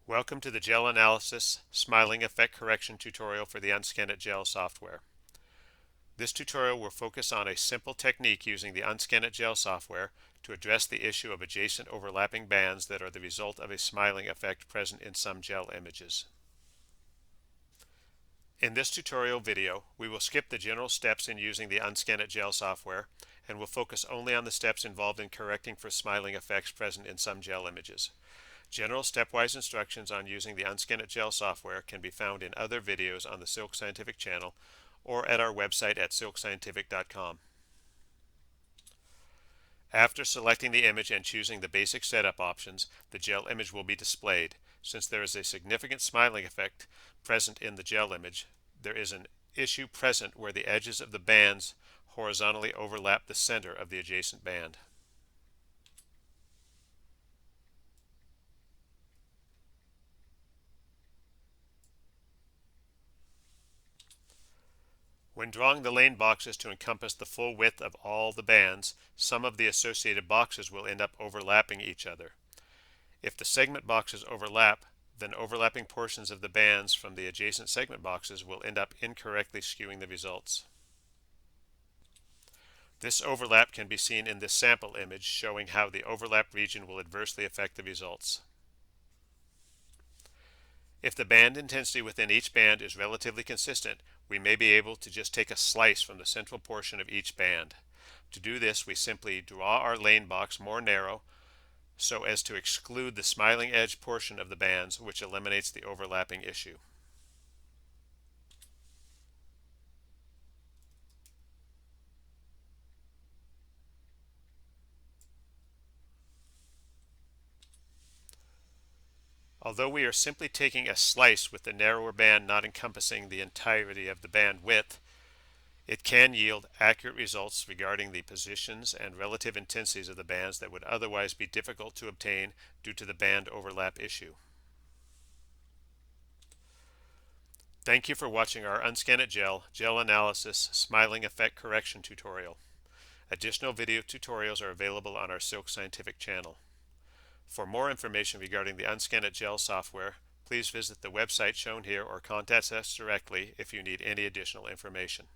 Welcome to the Gel Analysis Smiling Effect Correction tutorial for the Unscan Gel software. This tutorial will focus on a simple technique using the Unscan Gel software to address the issue of adjacent overlapping bands that are the result of a smiling effect present in some gel images. In this tutorial video, we will skip the general steps in using the Unscan Gel software and will focus only on the steps involved in correcting for smiling effects present in some gel images. General stepwise instructions on using the Unscan Gel software can be found in other videos on the Silk Scientific channel or at our website at silkscientific.com. After selecting the image and choosing the basic setup options, the gel image will be displayed. Since there is a significant smiling effect present in the gel image, there is an issue present where the edges of the bands horizontally overlap the center of the adjacent band. When drawing the lane boxes to encompass the full width of all the bands, some of the associated boxes will end up overlapping each other. If the segment boxes overlap, then overlapping portions of the bands from the adjacent segment boxes will end up incorrectly skewing the results. This overlap can be seen in this sample image showing how the overlap region will adversely affect the results. If the band intensity within each band is relatively consistent, we may be able to just take a slice from the central portion of each band. To do this, we simply draw our lane box more narrow so as to exclude the smiling edge portion of the bands, which eliminates the overlapping issue. Although we are simply taking a slice with the narrower band not encompassing the entirety of the band width, it can yield accurate results regarding the positions and relative intensities of the bands that would otherwise be difficult to obtain due to the band overlap issue. Thank you for watching our Unscan Gel Analysis Smiling Effect Correction tutorial. Additional video tutorials are available on our Silk Scientific channel. For more information regarding the Unscan Gel software, please visit the website shown here or contact us directly if you need any additional information.